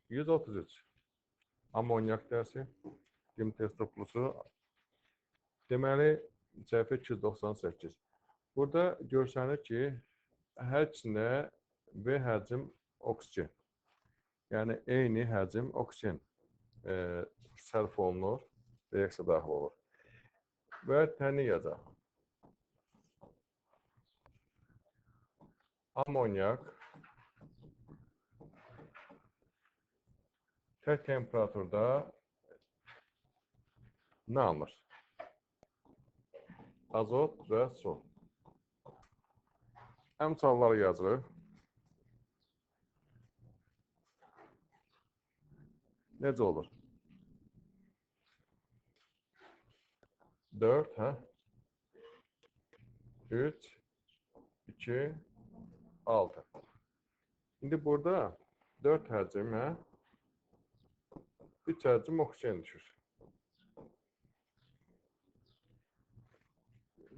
133. Amonyak dersi. Kim test toplusu. Deməli, səhifə 298. Burada görsənir ki, hər ikisində V həcm oksigen. Yəni, eyni həcm oksigen sərf olunur, reaksiya daxil olur. Və tənlik yazaq. Amonyak tək temperaturda nə alır? Azot və su. Əmsalları yazılır. Necə olur? 4, hə? 3, 2, 6. İndi burada 4 həcm, hə? 3 həcm oksigen düşür.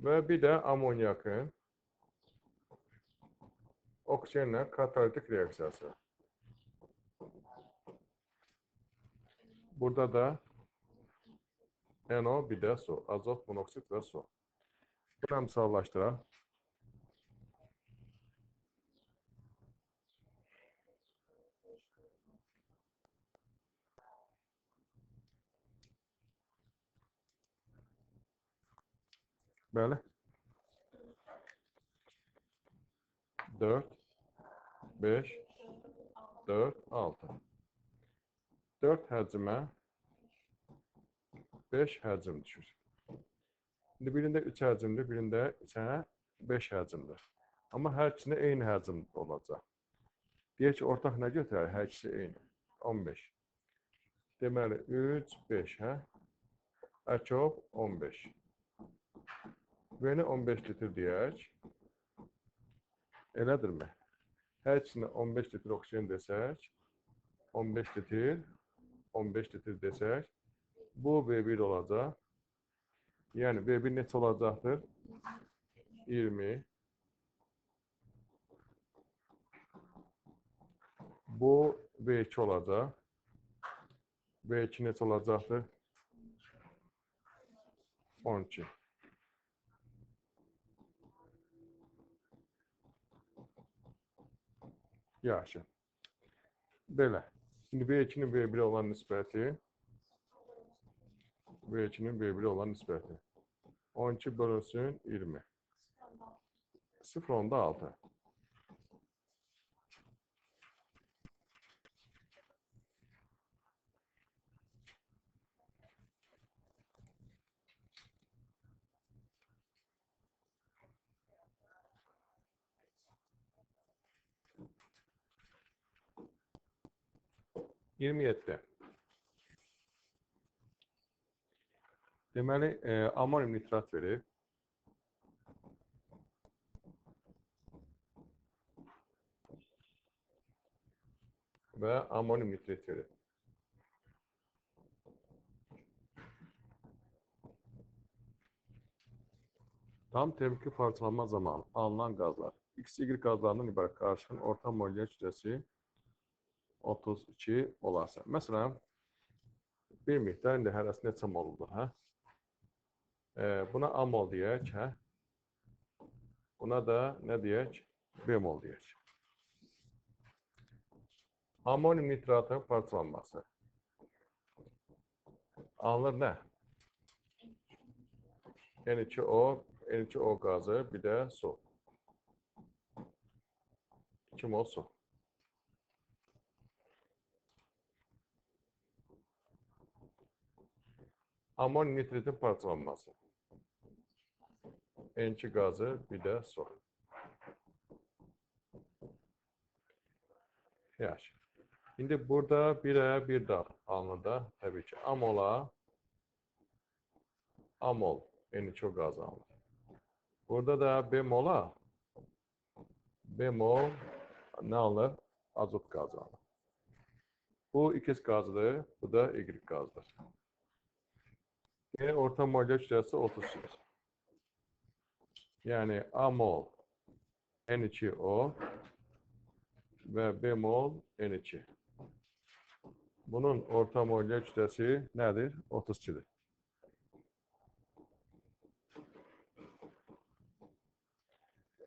Və bir də amonyakın oksigenlə katalitik reaksiyası. Burada da NO, bir də su. Azot, monoksit və su. Bunu əmsallaşdıraq. Bəli. 4, 5, 4, 6. 4 həcmə 5 həcm düşür. İndi birində 3 həcmdir, birində isə 5 həcmdir. Amma hər ikisində eyni həcm olacaq. Deyək ki, ortaq nə götürər? Hər ikisi eyni. 15. Deməli, 3, 5, hə? Əkov 15. V-ni 15 litir deyək. Elədirmi? Hər ikisində 15 litir oksigen desək, 15 litir, 15 litir desək, bu V1 olacaq. Yəni, V1 neçə olacaqdır? 20. Bu V2 olacaq. V2 neçə olacaqdır? 12. Yaxşı. Belə. Şimdi V2-nin V1-ə olan nisbəti V2-nin V1-ə olan nisbəti 12 bölünsün 20. 0,6. Yirmi yeddi. Deməli, amonyum nitrat verir. Və amonyum nitrit verir. Tam termiki parçalanma zamanı alınan qazlar X, Y qazlarından ibarət qarışığın orta molekülər kütləsi 32 olarsa. Məsələn, bir miqdar indi hərəsi neçə moldur, hə? Buna A mol deyək, hə? Buna da nə deyək? B mol deyək. Amonyum nitratın parçalanması. Alınır nə? N2O qazı, bir də su. 2 mol su. Amonyum nitritin parçalanması. N2 qazı, bir də su. Yaxşı. İndi burada birə bir daha alınır da, təbii ki, amola, amol, N2O qazı alınır. Burada da B mola, B mol nə alınır? Azot qazı alınır. Bu X qazıdır, bu da Y qazıdır. Yəni, orta molekülər kütləsi 38. Yəni, A mol N2O və B mol N2. Bunun orta molekül kütlesi nədir? 32'dir.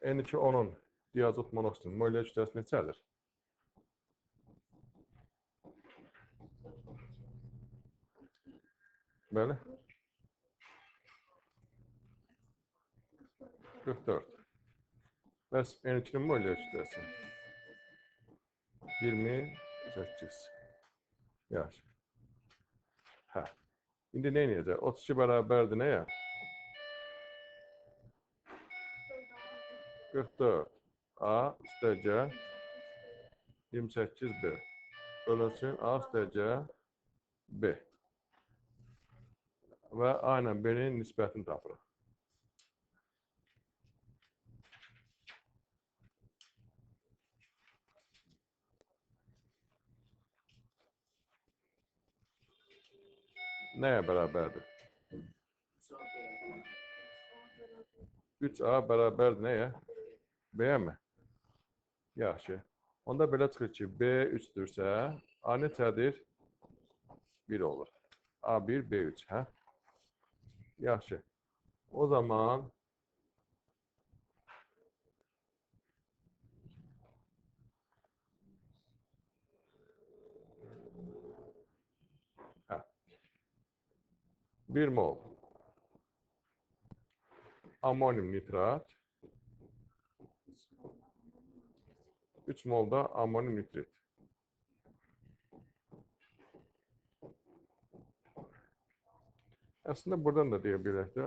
N2 onun diazot monoksidin molekül kütlesi neçədir? Bəli. 44. Bəs N2'nin molekül kütlesi 28. Yaxşı. Hə. İndi nə edəcək? 32 bərabərdir nəyə? 44 A üstəcə 28 B bölünsün A üstəcə B və A ilə B-nin nisbətini tapırıq. Nəyə bərabərdir? 3A bərabərdir nəyə? B-yə mi? Yaxşı. Onda belə çıxır ki, B 3-dürsə, A neçədir? 1 olur. A1, B3, hə? Yaxşı. O zaman hə. 1 mol amonyum nitrat 3 mol da amonyum nitrit. Aslında buradan da deyə bilərik də,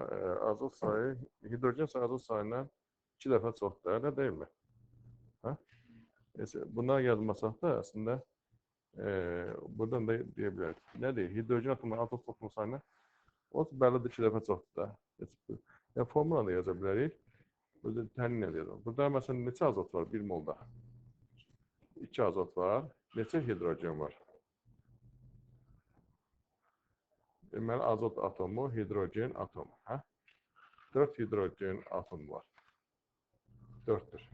azot sayı, hidrogen azot sayından 2 dəfə çoxdur, elə deyilmi? Hə? Bundan yazmasaq da aslında buradan da deyə bilərik. Nədir? Hidrogen atomları azot toplum sayından o bəllidir 2 dəfə çoxdur da. Yəni formula da yaza bilərik. Burada təmin edirəm. Burada məsələn neçə azot var 1 molda? 2 azot var. Neçə hidrogen var? Deməli azot atomu, hidrogen atomu, hə? 4 hidrogen atomu var. 4'tür.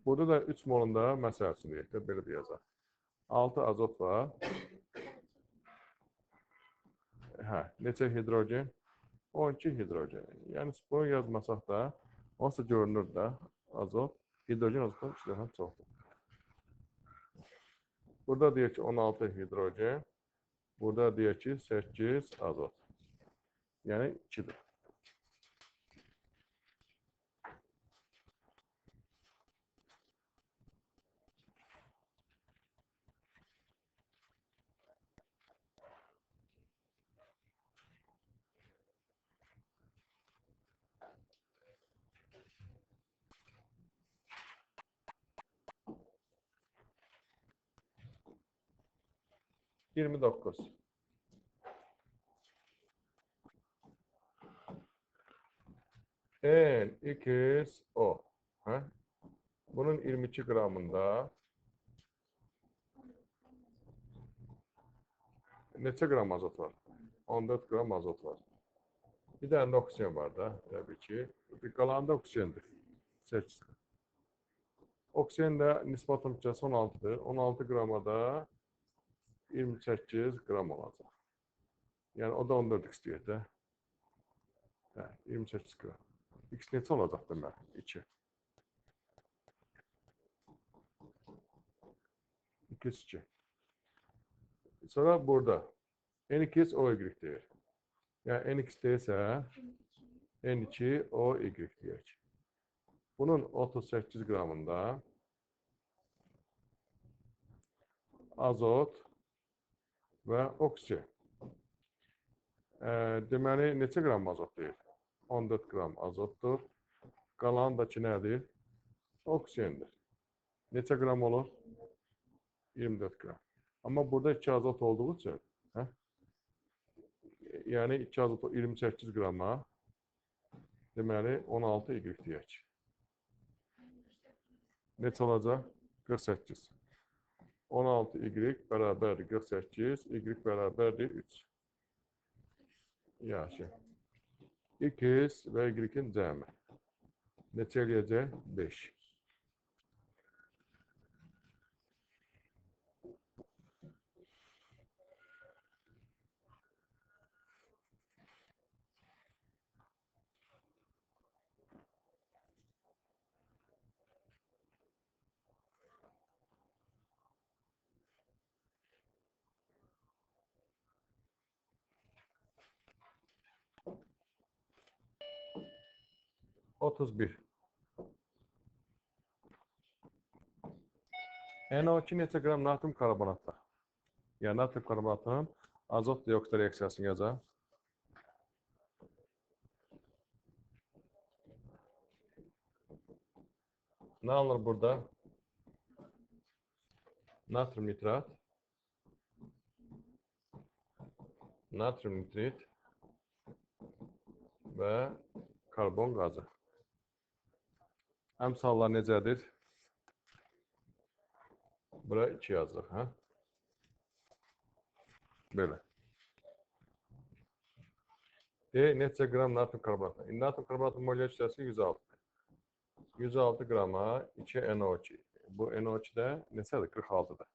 Burada da 3 molunda məsəl üçün deyək də belə bir yazaq. 6 azot var. Hə, neçə hidrogen? 12 hidrogen. Yəni bunu yazmasaq da, onsuz görünür də azot, hidrogen azotdan 2 dəfə çoxdur. Burada deyək ki 16 hidrogen, burada deyək ki 8 azot. Yəni 2'dir. Yirmi dokuz. N2O. Hə? Bunun 22 qramında neçə qram azot var? 14 qram azot var. Bir dənə də oksigen var da, təbii ki. Qalanı da oksigendir. 8. Oksigen də nisbət atom kütləsi 16'dır. 16 qrama da 28 qram olacaq. Yəni o da 14 x deyək də. Hə, 28 qram. X neçə olacaq demək? 2. 2. Sonra burada N2OY deyir. Yəni NX deyirsə N2OY deyək. Bunun 38 qramında azot və oksigen. Deməli, neçə qram azot deyir? 14 qram azotdur. Qalanındakı nədir? Oksigendir. Neçə qram olur? 24 qram. Amma burada 2 azot olduğu üçün, hə? Yəni 2 azot 28 qrama, deməli 16 y deyək. Neçə olacaq? 48. 16 y bərabərdir 48, y bərabərdir 3. Yaxşı. X və y-in cəmi. Neçə eləyəcək? 5. 31. NO2 neçə qram natrium karbonatda? Yəni natrium karbonatının azot dioksid reaksiyasını yazar. Ne alınır burada? Natrium nitrat, natrium nitrit və karbon qazı. Əmsallar necədir? Bura 2 yazılır. Hə? Belə. Neçə qram natrium karbonatı? Natrium karbonatın molekül kütlesi 106. 106 qrama 2 NO2. Bu NO2-də neçədir? 46-dır.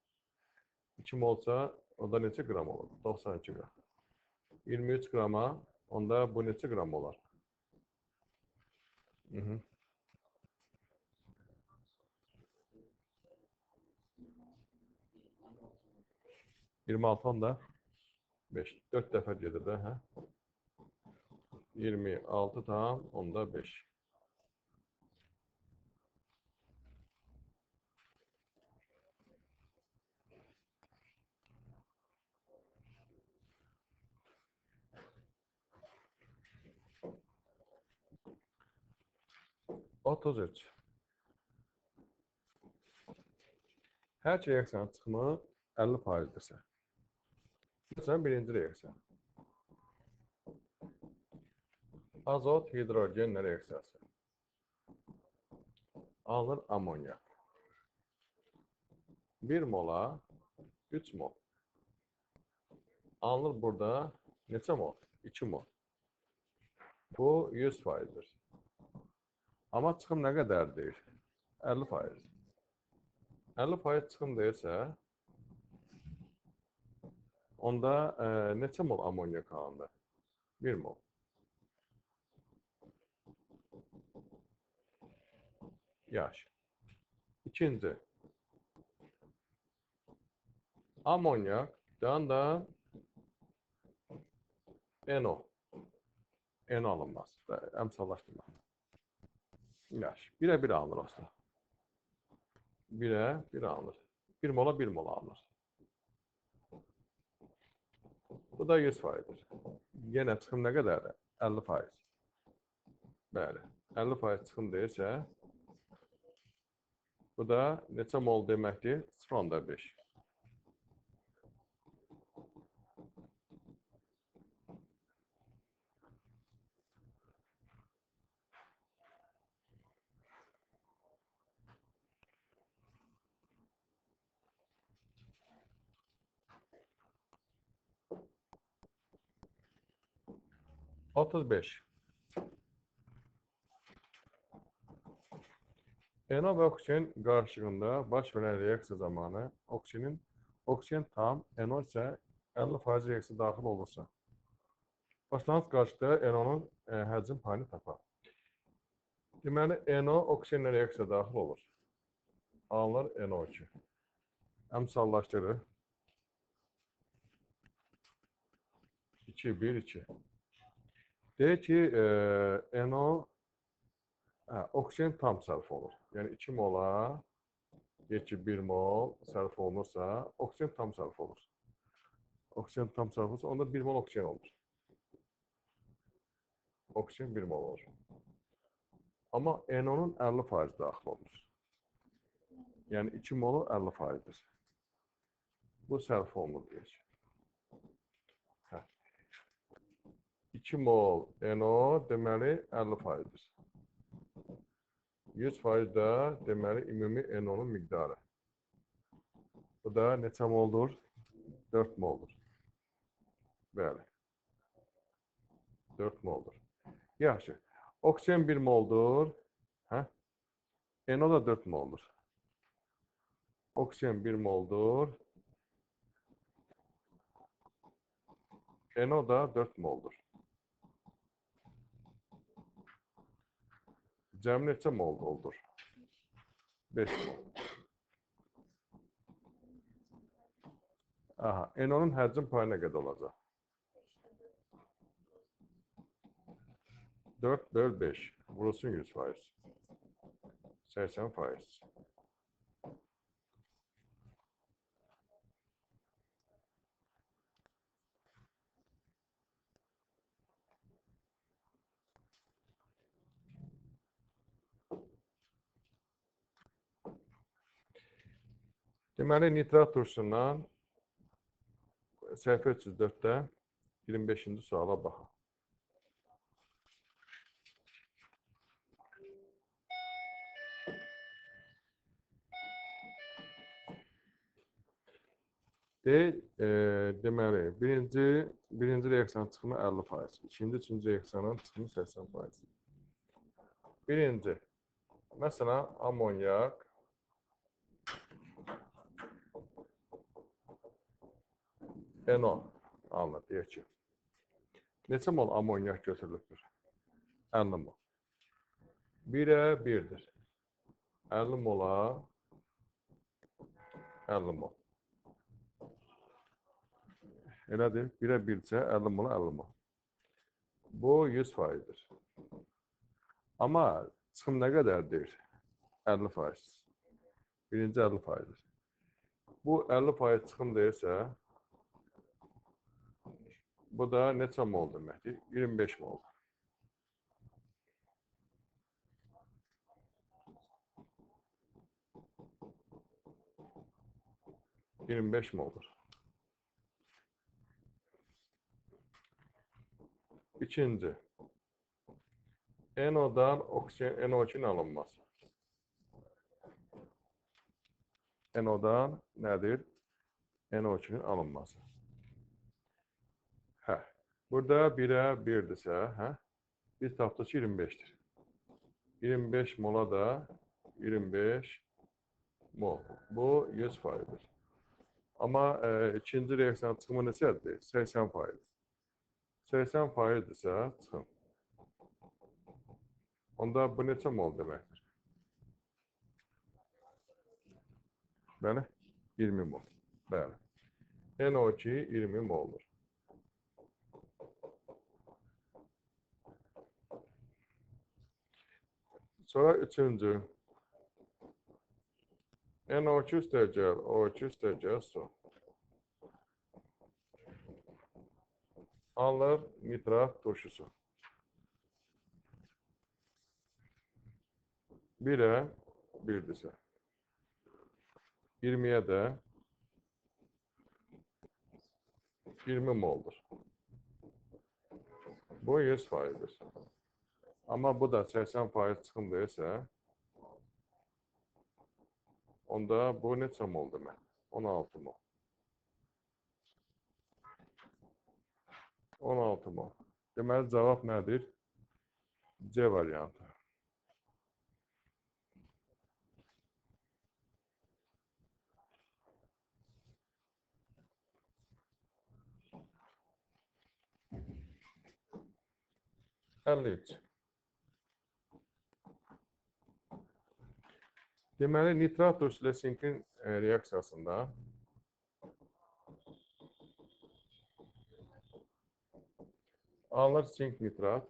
2 molsa, o da neçə qram olur? 92 qram. 23 qrama, onda bu neçə qram olar? 26 onda 5. 4 dəfə gedir də, hə? 26 tam, onda 5. Otuz üç. Hər reaksiyanın çıxımı 50%dirsə. Məsələn, birinci reaksiya. Azot hidrogen reaksiyası. Alınır amonyak. 1 mola 3 mol. Alınır burada neçə mol? 2 mol. Bu 100%dir. Amma çıxım nə qədərdir? 50%. 50% çıxım deyirsə, onda neçə mol amonyak alınır? 1 mol. Yaş. İkinci. Amonyakdan da NO. NO alınmaz. Əmsallaşdırma. Yaş. 1'e 1 alınır aslında. 1'e 1 alınır. 1 mola 1 mola alınır. Bu da 100%'dir. Yenə çıxım nə qədərdir? 50%. Bəli. 50% çıxım deyirsə, bu da neçə mol deməkdir? 0,5. Otuz beş. NO və oksigen qarışığında baş verən reaksiya zamanı oksigen tam, NO isə 50% reaksiya daxil olursa, başlanğıc qarışıqda NO-nun həcm payını tapar. Deməli, NO oksigenlə reaksiya daxil olur. Alınır NO2. Əmsallaşdırır. 2, 1, 2. Deyək ki, NO oksigen tam sərf olur. Yəni 2 mola, deyək ki 1 mol sərf olunursa, oksigen tam sərf olur. Oksigen tam sərf olursa, onda 1 mol oksigen olur. Oksigen 1 mol olur. Amma NO-nun 50% daxil olur. Yəni 2 molu 50%dir. Bu sərf olunur deyək. 2 mol NO deməli 50%dir. 100% də deməli ümumi NO-nun miqdarı. Bu da neçə moldur? 4 moldur. Bəli. 4 moldur. Yaxşı. Oksigen 1 moldur. NO da 4 moldur. Oksigen 1 moldur. NO da 4 moldur. Cəm neçə mol oldur? 5 mol. Aha, NO-nun həcm payı nə qədər olacaq? 4 böl 5. Vurulsun 100%. 80%. Deməli, nitrat turşusundan səhifə 304-də 25-ci suala baxın. Deməli, birinci reaksiyanın çıxımı 50%, ikinci, üçüncü reaksiyanın çıxımı 80%. Birinci, məsələn, amonyak NO alınır, deyək ki. Neçə mol amonyak götürülübdür? 50 mol. 1-ə 1-dir. 50 mola 50 mol. Elədir, 1-ə 1-cə 50 mola 50 mol. Bu 100%'dir. Amma çıxım nə qədərdir? 50%. Birinci 50%'dir. Bu 50% çıxım deyirsə, bu da neçə mol deməkdir? 25 mol. $25 moldur. İkinci, NO'dan oksijen NO2'nin alınması. NO'dan nədir? NO2'nin alınması. Hə, burada 1'ə 1'dirsə, hə? Biz tapdıq ki 25'dir. 25 mola da 25 mol. Bu 100%'dir. Amma ikinci reaksiyanın çıxımı neçədir? 80%. 80%'dirsə çıxım. Onda bu neçə mol deməkdir? Bəli, 20 mol. Bəli. NO2 20 moldur. Sonra üçüncü. NO2 üstəgəl, O2 üstəgəl su. Alınır nitrat turşusu. 1'ə 1'dirsə. 20'ye də 20 moldur. Bu 100%'dir. Amma bu da 80% çıxım deyirsə, onda bu neçə mol demək? 16 mol. 16 mol. Deməli, cavab nədir? C variantı. Deməli, nitrat turşusu ilə sinkin reaksiyasında alınır sink nitrat,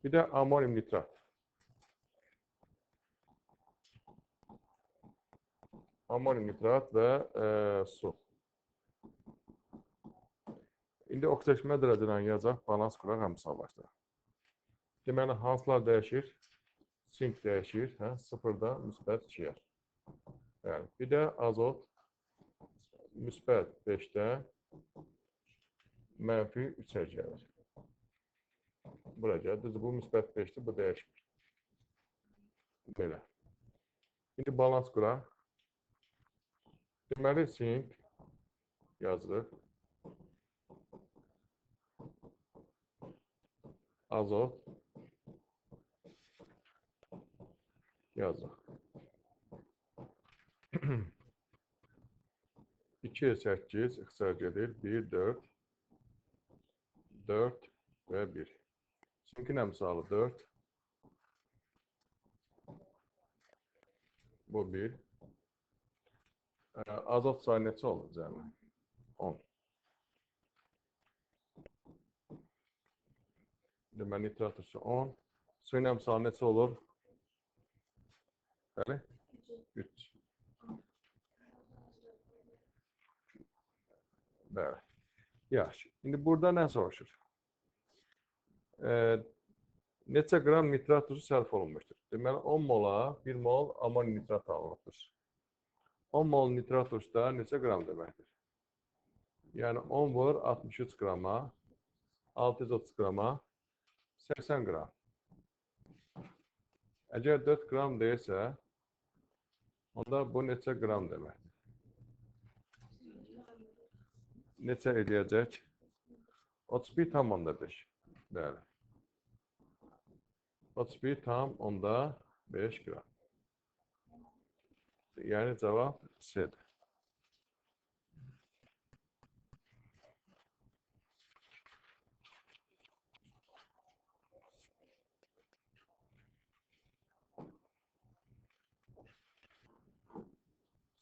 bir də amonium nitrat. Amonium nitrat və su. İndi oksidaşma dərəcələrini yazacaq, balans quraq, həmsallaşdıraq. Deməli, hansılar dəyişir? Sink dəyişir, hə? 0-da müsbət 2'yə. Yəni, bir də azot müsbət 5'də mənfi 3'ə gəlir. Bura gəlir. Düzdür, bu müsbət 5'dir, bu dəyişmir. Belə. İndi balans quraq. Deməli, sink yazırıq. Azot yazırıq. 2, 8 ixtisar gedir. 1, 4, 4 və 1. Sinkin əmsalı 4. Bu 1. Azot sayı neçə olur cəmi? 10. Deməli, nitrat turşusu 10. Suyun əmsalı neçə olur? Bəli? 3. Bəli. Yaxşı. İndi burada nə soruşur? Neçə qram nitrat tuzu sərf olunmuşdur? Deməli, 10 mola 1 mol amonium nitrat alınmışdır. 10 mol nitrat tuzda neçə qram deməkdir? Yəni 10 vur 63 qrama, 630 qrama, 80 qram. Əgər 4 qram deyirsə, onda bu neçə qram deməkdir? Neçə edəcək? 31,5. Bəli. 31,5 qram. Yəni cavab C-dir.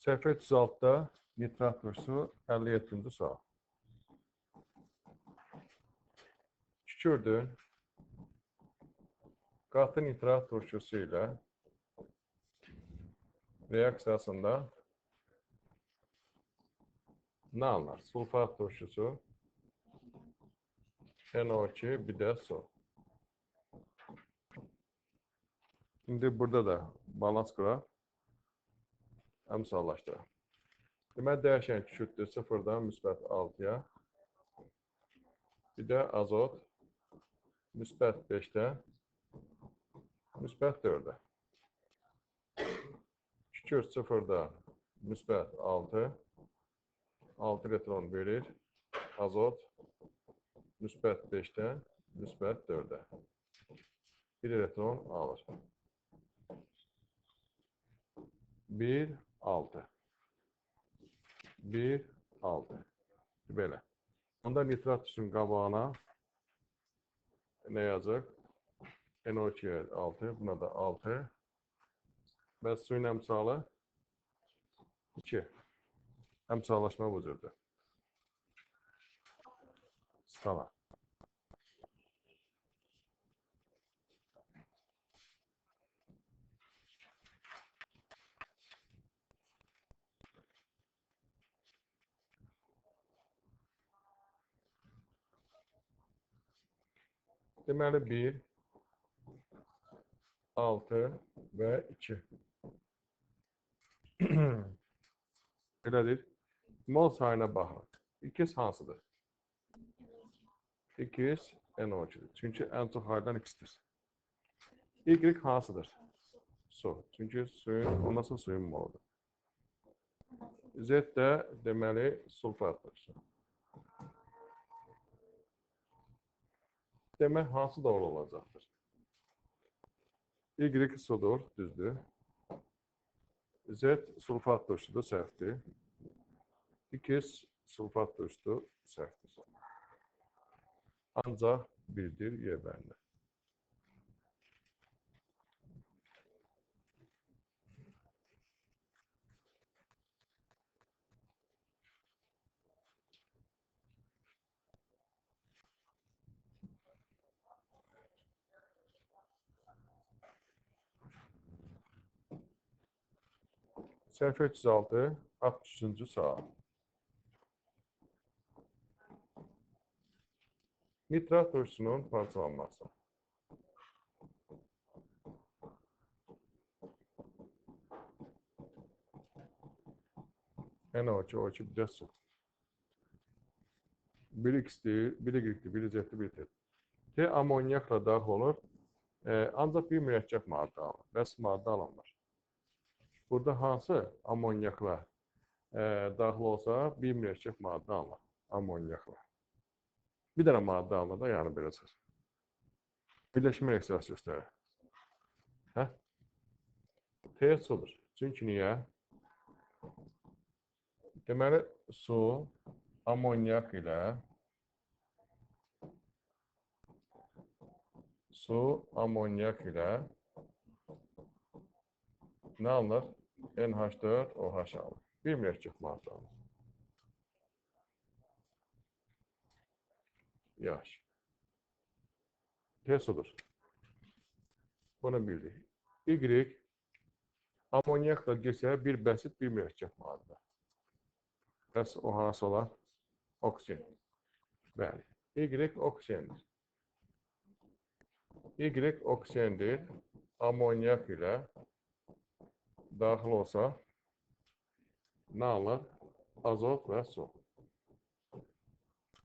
Səhifə 306-da nitrat turşusu 57-ci sual. Kükürdün qatı nitrat turşusu ilə reaksiyasında nə alınır? Sulfat turşusu, NO2, bir də su. İndi burada da balans quraq, əmsallaşdıraq. Deməli, dəyişən kükürdür 0-dan müsbət 6-ya, bir də azot müsbət 5-də, müsbət 4-də. Kükürd 0-da müsbət 6, 6 elektron verir, azot müsbət 5-də, müsbət 4-də. 1 elektron alır. 1, 6. 1, 6. Belə. Onda nitrat turşunun qabağına nə yazır? NO2 6, buna da 6. Və suyun əmsalı 2. Əmsallaşma bu cürdür. Skala. Deməli 1, 6 və 2. Belədir. Mol sayına baxın. İkiz hansıdır? İkiz NO2'dir. Çünki ən çox haydan X-dir. Y hansıdır? Su. Çünki suyun, olmasa suyun moludur. Z də deməli sulfatdır. Demək, hansı doğru olacaqdır? Y sudur, düzdür. Z sulfat turşudur, səhvdir. X sulfat turşudur, səhvdir. Ancaq birdir, Y bəndə. Səhifə 306, 63-cü sual. Nitrat turşusunun parçalanması. NO2, O2, bir də su. 1 X-dir, 1 Y-dir, 1 Z-dir, 1 T. T amonyakla daxil olur, ancaq bir mürəkkəb maddə alınır. Bəs maddə alınmır. Burada hansı amonyakla daxil olsa, bir mürəkkəb maddə alınır, amonyakla. Bir dənə maddə alınır da, yəni belə çıxır. Birləşmə reaksiyası göstərir. Hə? T sudur. Çünki niyə? Deməli, su amonyak ilə nə alınır? NH4, OH alınır. Bir mürəkkəb maddə alınır. Yaxşı. T sudur. Bunu bildik. Y amonyakla desə bir bəsit bir mürəkkəb maddə. Bəs o hansı olar? Oksigen. Bəli. Y oksigendir. Y oksigendir. Amonyak ilə daxil olsa nə alır? Azot və su.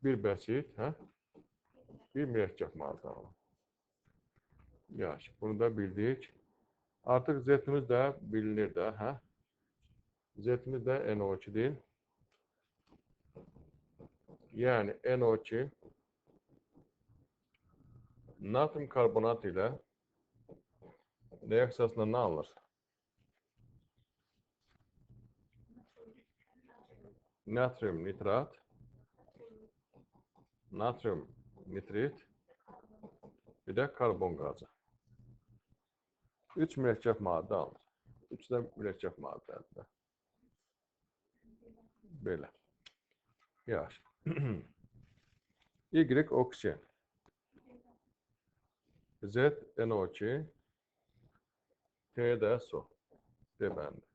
Bir bəsit, bir mürəkkəb maddə alır. Yaxşı, bunu da bildik. Artıq Z-imiz də bilinir də, Z-imiz də NO2-dir. Yəni NO2 natrium karbonat ilə reaksiyasında nə alır? Natrium nitrat, natrium nitrit, bir də karbon qazı. 3 mürəkkəb maddə alır. 3 də mürəkkəb maddədir. Belə. Yaxşı. Y oksigen. Z NO2, T də su. Deməli.